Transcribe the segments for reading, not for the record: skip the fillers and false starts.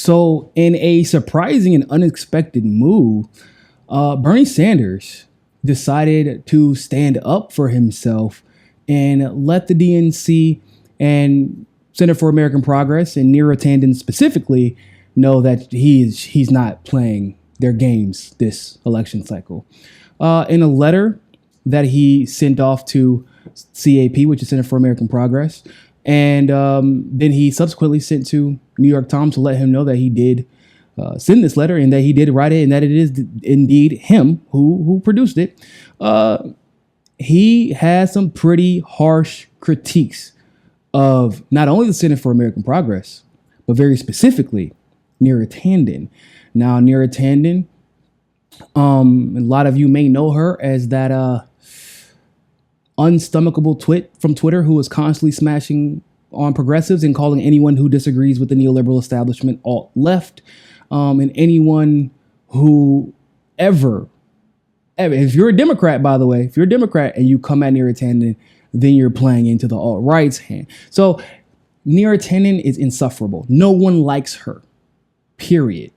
So in a surprising and unexpected move, Bernie Sanders decided to stand up for himself and let the DNC and Center for American Progress and Neera Tanden specifically know that he's not playing their games this election cycle. In a letter that he sent off to CAP, which is Center for American Progress, and then he subsequently sent to New York Times to let him know that he did send this letter and that he did write it and that it is indeed him who produced it. He has some pretty harsh critiques of not only the Center for American Progress, but very specifically Neera Tanden. Now, Neera Tanden, a lot of you may know her as that unstomachable twit from Twitter who is constantly smashing on progressives and calling anyone who disagrees with the neoliberal establishment alt-left, and anyone who ever, if you're a Democrat, by the way, if you're a Democrat and you come at Neera Tanden, then you're playing into the alt-right's hand. So Neera Tanden is insufferable. No one likes her, period.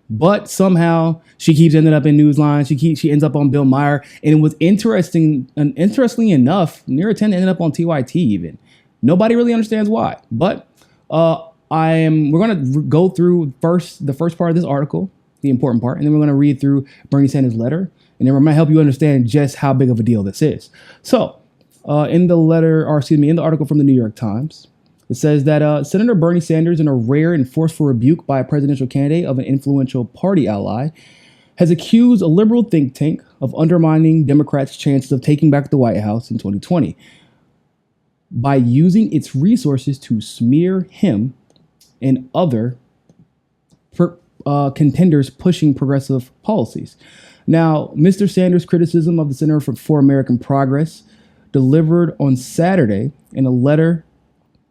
But somehow she keeps ending up in Newsline. She ends up on Bill Maher. And it was interestingly enough, Neera Tanden ended up on TYT even. Nobody really understands why. But we're going to go through the first part of this article, the important part, and then we're going to read through Bernie Sanders' letter. And then we're going to help you understand just how big of a deal this is. So in the article from the New York Times, it says that Senator Bernie Sanders, in a rare and forceful rebuke by a presidential candidate of an influential party ally, has accused a liberal think tank of undermining Democrats' chances of taking back the White House in 2020 by using its resources to smear him and other contenders pushing progressive policies. Now, Mr. Sanders' criticism of the Center for American Progress, delivered on Saturday in a letter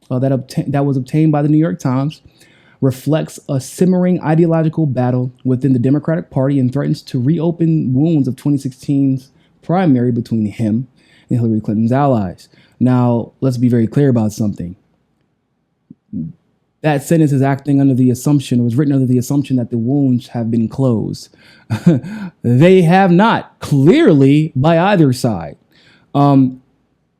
that was obtained by the New York Times, reflects a simmering ideological battle within the Democratic Party and threatens to reopen wounds of 2016's primary between him and Hillary Clinton's allies. Now, let's be very clear about something. That sentence is acting under the assumption, or was written under the assumption, that the wounds have been closed. They have not, clearly, by either side.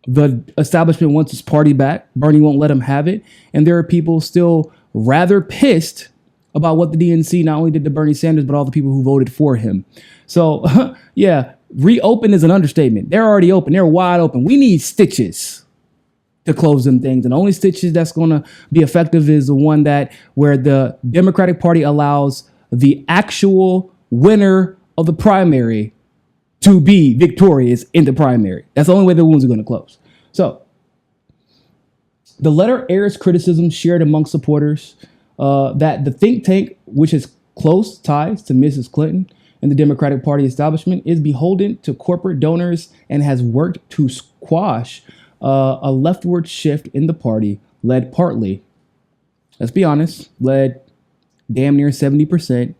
The establishment wants its party back. Bernie won't let him have it. And there are people still rather pissed about what the DNC not only did to Bernie Sanders, but all the people who voted for him. So, yeah, reopen is an understatement. They're already open. They're wide open. We need stitches to close them things. And the only stitches that's going to be effective is the one where the Democratic Party allows the actual winner of the primary to be victorious in the primary. That's the only way the wounds are going to close. So the letter airs criticism shared among supporters that the think tank, which has close ties to Mrs. Clinton and the Democratic Party establishment, is beholden to corporate donors and has worked to squash a leftward shift in the party led partly, let's be honest, led damn near 70%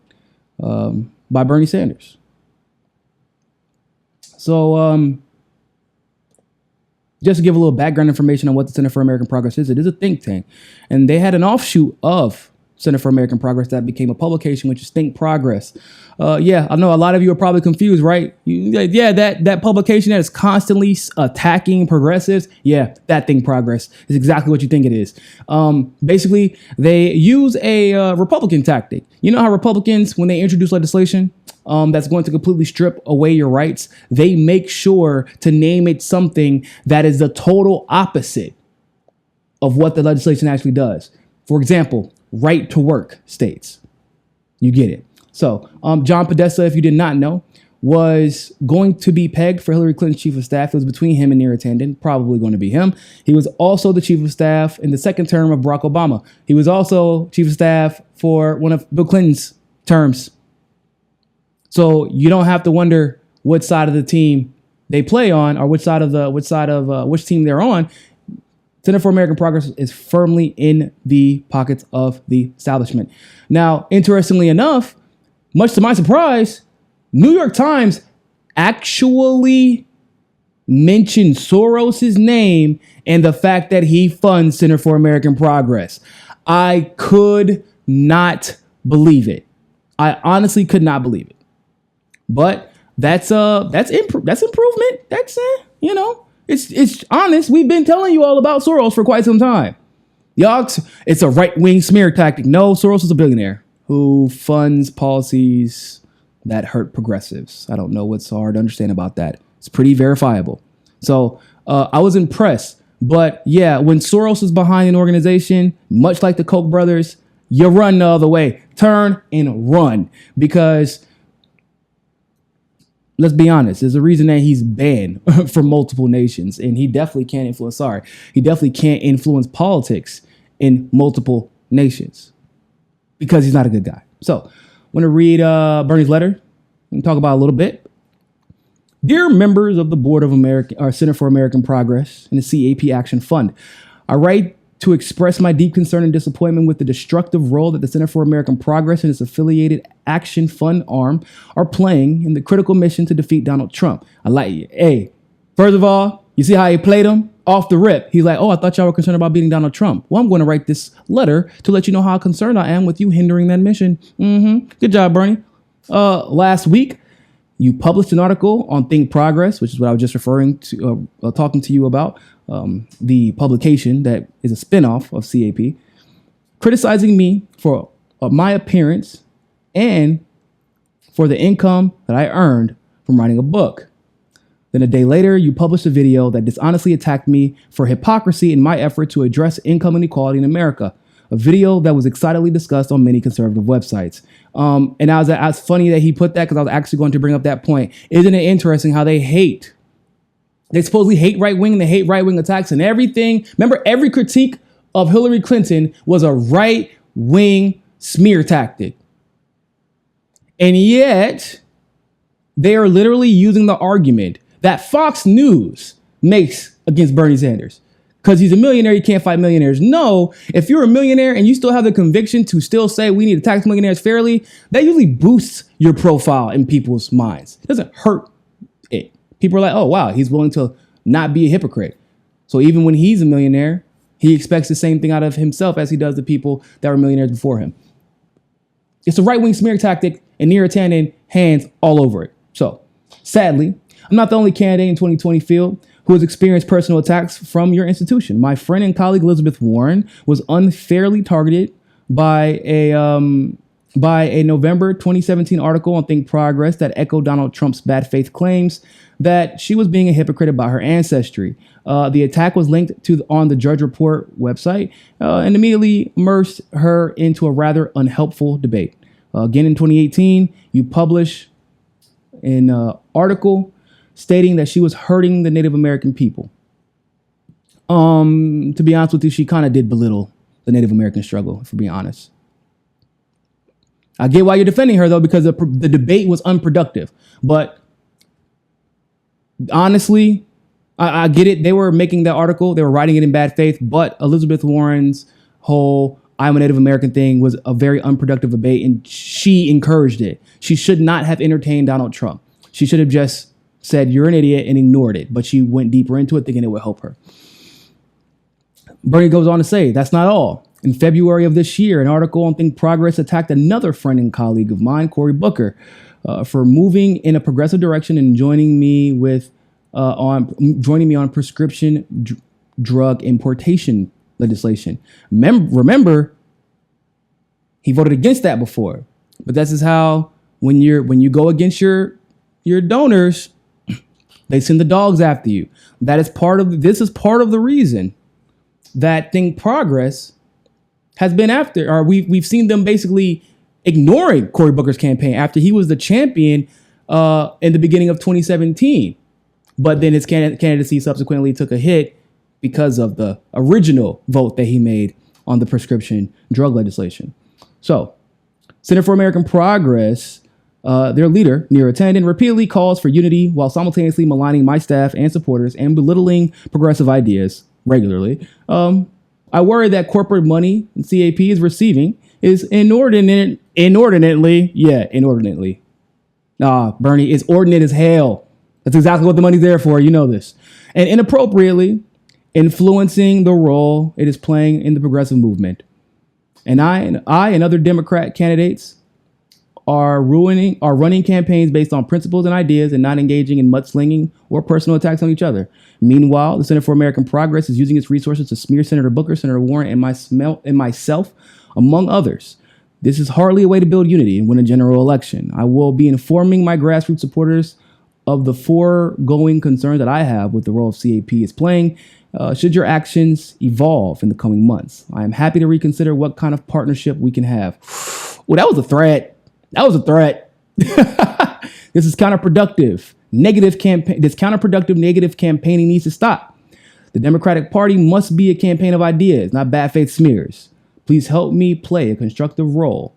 by Bernie Sanders. So just to give a little background information on what the Center for American Progress is, it is a think tank. And they had an offshoot of Center for American Progress that became a publication, which is Think Progress. Yeah, I know a lot of you are probably confused, right? That publication that is constantly attacking progressives. Yeah, that Think Progress is exactly what you think it is. Basically, they use a Republican tactic. You know how Republicans, when they introduce legislation that's going to completely strip away your rights, they make sure to name it something that is the total opposite of what the legislation actually does. For example, right to work states. You get it. So John Podesta, if you did not know, was going to be pegged for Hillary Clinton's chief of staff. It was between him and Neera Tanden, probably going to be him. He was also the chief of staff in the second term of Barack Obama. He was also chief of staff for one of Bill Clinton's terms. So you don't have to wonder what side of the team they play on or which team they're on. Center for American Progress is firmly in the pockets of the establishment. Now, interestingly enough, much to my surprise, New York Times actually mentioned Soros's name and the fact that he funds Center for American Progress. I could not believe it. I honestly could not believe it. But that's improvement. That's it's honest. We've been telling you all about Soros for quite some time. Y'all, it's a right-wing smear tactic. No, Soros is a billionaire who funds policies that hurt progressives. I don't know what's hard to understand about that. It's pretty verifiable. So I was impressed. But yeah, when Soros is behind an organization, much like the Koch brothers, you run the other way. Turn and run. Because let's be honest, there's a reason that he's banned from multiple nations. And he definitely can't influence politics in multiple nations because he's not a good guy. So I want to read Bernie's letter and talk about it a little bit. Dear members of the Board of Center for American Progress and the CAP Action Fund, I write to express my deep concern and disappointment with the destructive role that the Center for American Progress and its affiliated Action Fund arm are playing in the critical mission to defeat Donald Trump. First of all, you see how he played him off the rip. He's like, oh, I thought y'all were concerned about beating Donald Trump. Well, I'm going to write this letter to let you know how concerned I am with you hindering that mission. Good job, Bernie. Last week, you published an article on Think Progress, which is what I was just referring to, talking to you about, the publication that is a spinoff of CAP, criticizing me for my appearance and for the income that I earned from writing a book. Then a day later, you published a video that dishonestly attacked me for hypocrisy in my effort to address income inequality in America. A video that was excitedly discussed on many conservative websites. And I was funny that he put that because I was actually going to bring up that point. Isn't it interesting how they hate? They supposedly hate right wing. They hate right wing attacks and everything. Remember, every critique of Hillary Clinton was a right wing smear tactic. And yet they are literally using the argument that Fox News makes against Bernie Sanders. Because he's a millionaire, you can't fight millionaires. No, if you're a millionaire and you still have the conviction to still say we need to tax millionaires fairly, that usually boosts your profile in people's minds. It doesn't hurt it. People are like, oh, wow, he's willing to not be a hypocrite. So even when he's a millionaire, he expects the same thing out of himself as he does the people that were millionaires before him. It's a right-wing smear tactic, and Neera Tanden hands all over it. So sadly, I'm not the only candidate in 2020 field who has experienced personal attacks from your institution. My friend and colleague Elizabeth Warren was unfairly targeted by a November 2017 article on Think Progress that echoed Donald Trump's bad faith claims that she was being a hypocrite about her ancestry. The attack was linked on the Drudge Report website and immediately immersed her into a rather unhelpful debate. Again, in 2018, you publish an article stating that she was hurting the Native American people. To be honest with you, she kind of did belittle the Native American struggle, if we're being honest. I get why you're defending her, though, because the debate was unproductive. But honestly, I get it. They were making that article. They were writing it in bad faith. But Elizabeth Warren's whole I'm a Native American thing was a very unproductive debate, and she encouraged it. She should not have entertained Donald Trump. She should have just said, you're an idiot, and ignored it. But she went deeper into it, thinking it would help her. Bernie goes on to say, that's not all. In February of this year, an article on Think Progress attacked another friend and colleague of mine, Cory Booker, for moving in a progressive direction and joining me on prescription drug importation legislation. Remember, he voted against that before. But this is how when you go against your donors, they send the dogs after you. This is part of the reason that Think Progress has been after, or we've seen them basically ignoring Cory Booker's campaign after he was the champion in the beginning of 2017. But then his candidacy subsequently took a hit because of the original vote that he made on the prescription drug legislation. So, Center for American Progress, their leader, Neera Tanden, repeatedly calls for unity while simultaneously maligning my staff and supporters and belittling progressive ideas regularly. I worry that corporate money CAP is receiving is inordinately. Bernie, it's ordinate as hell. That's exactly what the money's there for. You know this. And inappropriately influencing the role it is playing in the progressive movement. And I and other Democrat candidates are running campaigns based on principles and ideas and not engaging in mudslinging or personal attacks on each other. Meanwhile, the Center for American Progress is using its resources to smear Senator Booker, Senator Warren, and myself, among others. This is hardly a way to build unity and win a general election. I will be informing my grassroots supporters of the foregoing concerns that I have with the role CAP is playing should your actions evolve in the coming months. I am happy to reconsider what kind of partnership we can have. Well, that was a threat. That was a threat. This is counterproductive. This counterproductive negative campaigning needs to stop. The Democratic Party must be a campaign of ideas, not bad faith smears. Please help me play a constructive role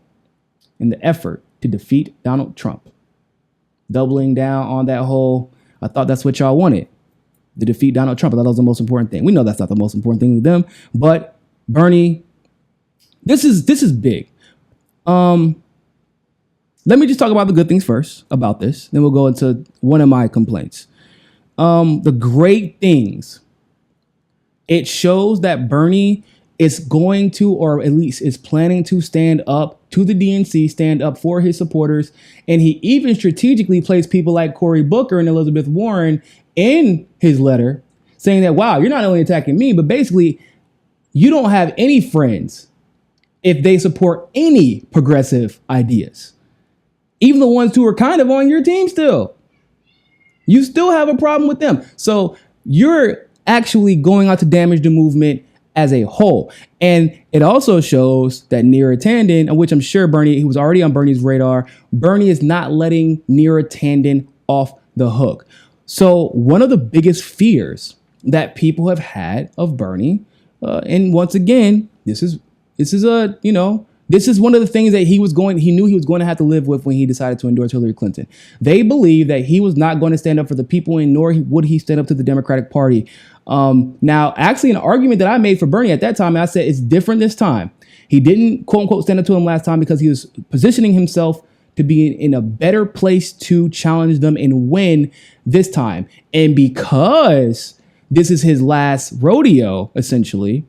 in the effort to defeat Donald Trump. Doubling down on that whole, I thought that's what y'all wanted, to defeat Donald Trump. I thought that was the most important thing. We know that's not the most important thing to them, but Bernie, this is big. Let me just talk about the good things first about this. Then we'll go into one of my complaints. The great things. It shows that Bernie is going to, or at least is planning to, stand up to the DNC, stand up for his supporters. And he even strategically placed people like Cory Booker and Elizabeth Warren in his letter, saying that, wow, you're not only attacking me, but basically you don't have any friends if they support any progressive ideas. Even the ones who are kind of on your team still. You still have a problem with them. So you're actually going out to damage the movement as a whole. And it also shows that Neera Tanden, which I'm sure he was already on Bernie's radar, Bernie is not letting Neera Tanden off the hook. So one of the biggest fears that people have had of Bernie, and once again, this is one of the things that he knew he was going to have to live with when he decided to endorse Hillary Clinton. They believe that he was not going to stand up for the people, and nor would he stand up to the Democratic Party. Now, actually, an argument that I made for Bernie at that time, I said it's different this time. He didn't, quote unquote, stand up to him last time because he was positioning himself to be in a better place to challenge them and win this time. And because this is his last rodeo, essentially,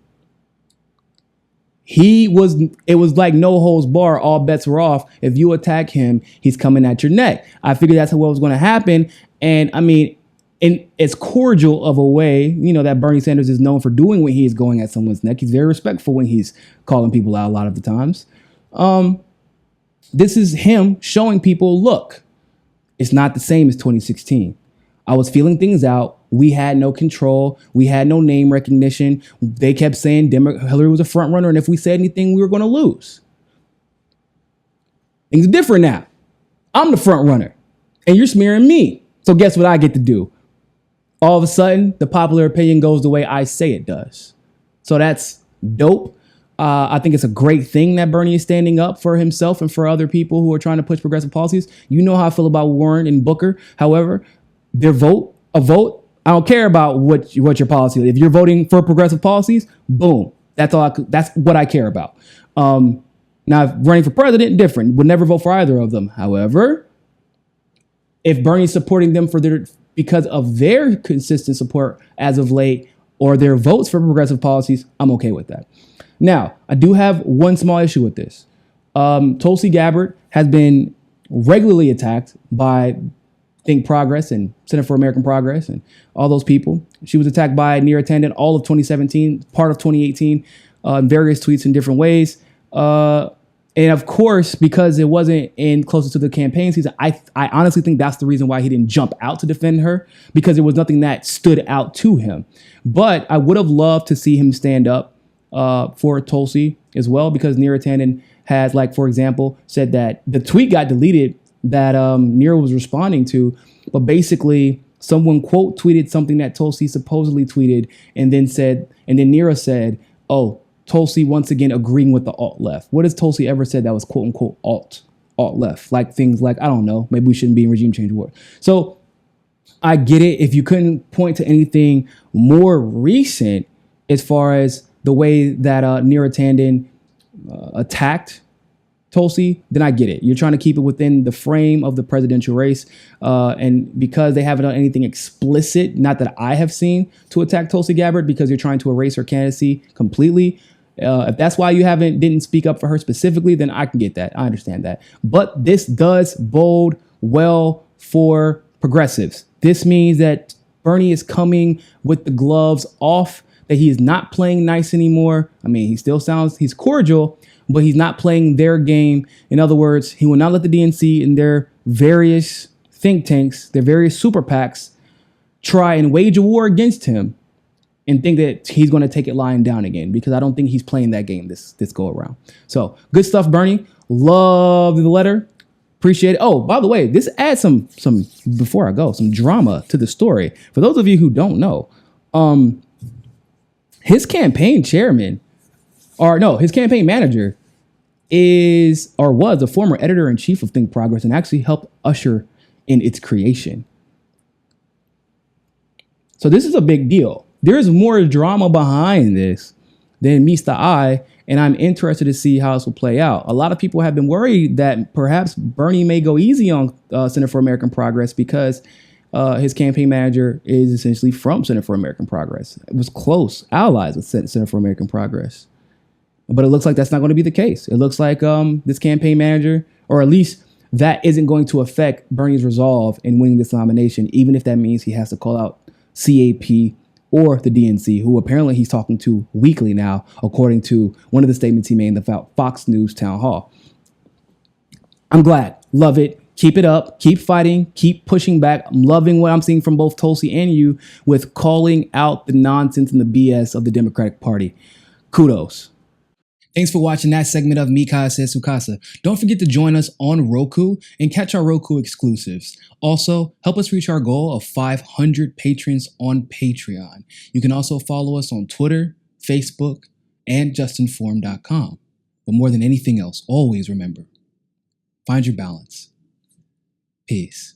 it was like no holds bar, all bets were off. If you attack him, he's coming at your neck. I figured that's what was going to happen. And I mean, in as cordial of a way, that Bernie Sanders is known for doing when he's going at someone's neck. He's very respectful when he's calling people out a lot of the times. This is him showing people, look, it's not the same as 2016. I was feeling things out. We had no control. We had no name recognition. They kept saying Hillary was a front runner, and if we said anything, we were going to lose. Things are different now. I'm the front runner, and you're smearing me. So guess what I get to do? All of a sudden, the popular opinion goes the way I say it does. So that's dope. I think it's a great thing that Bernie is standing up for himself and for other people who are trying to push progressive policies. You know how I feel about Warren and Booker. However, a vote, I don't care about what your policy is. If you're voting for progressive policies, boom. That's what I care about. Now, if running for president, different. Would never vote for either of them. However, if Bernie's supporting them because of their consistent support as of late or their votes for progressive policies, I'm okay with that. Now, I do have one small issue with this. Tulsi Gabbard has been regularly attacked by Think Progress and Center for American Progress and all those people. She was attacked by Neera Tanden all of 2017, part of 2018, in various tweets in different ways. And of course, because it wasn't in closer to the campaign season, I honestly think that's the reason why he didn't jump out to defend her, because there was nothing that stood out to him. But I would have loved to see him stand up for Tulsi as well, because Neera Tanden has, like, for example, said that the tweet got deleted that Neera was responding to, but basically someone quote tweeted something that Tulsi supposedly tweeted, and then Neera said, "Oh, Tulsi once again agreeing with the alt left." What has Tulsi ever said that was quote unquote alt left? Like things like, I don't know, maybe we shouldn't be in regime change war. So I get it. If you couldn't point to anything more recent as far as the way that Neera Tanden attacked Tulsi, then I get it. You're trying to keep it within the frame of the presidential race. And because they haven't done anything explicit, not that I have seen, to attack Tulsi Gabbard, because you're trying to erase her candidacy completely, If that's why you didn't speak up for her specifically, then I can get that. I understand that. But this does bode well for progressives. This means that Bernie is coming with the gloves off, that he is not playing nice anymore. I mean, he's cordial, but he's not playing their game. In other words, he will not let the DNC and their various think tanks, their various super PACs, try and wage a war against him and think that he's going to take it lying down again, because I don't think he's playing that game this go around. So good stuff, Bernie. Love the letter. Appreciate it. Oh, by the way, this adds some before I go, some drama to the story. For those of you who don't know, his campaign manager was a former editor-in-chief of Think Progress and actually helped usher in its creation. So this is a big deal. There's more drama behind this than meets the eye, and I'm interested to see how this will play out. A lot of people have been worried that perhaps Bernie may go easy on Center for American Progress because his campaign manager is essentially from Center for American Progress. It was close allies with Center for American Progress. But it looks like that's not going to be the case. It looks like this campaign manager, or at least that isn't going to affect Bernie's resolve in winning this nomination, even if that means he has to call out CAP or the DNC, who apparently he's talking to weekly now, according to one of the statements he made in the Fox News town hall. I'm glad. Love it. Keep it up. Keep fighting. Keep pushing back. I'm loving what I'm seeing from both Tulsi and you with calling out the nonsense and the BS of the Democratic Party. Kudos. Thanks for watching that segment of Mikasa Sukasa. Don't forget to join us on Roku and catch our Roku exclusives. Also, help us reach our goal of 500 patrons on Patreon. You can also follow us on Twitter, Facebook, and JustNForm.com. But more than anything else, always remember, find your balance. Peace.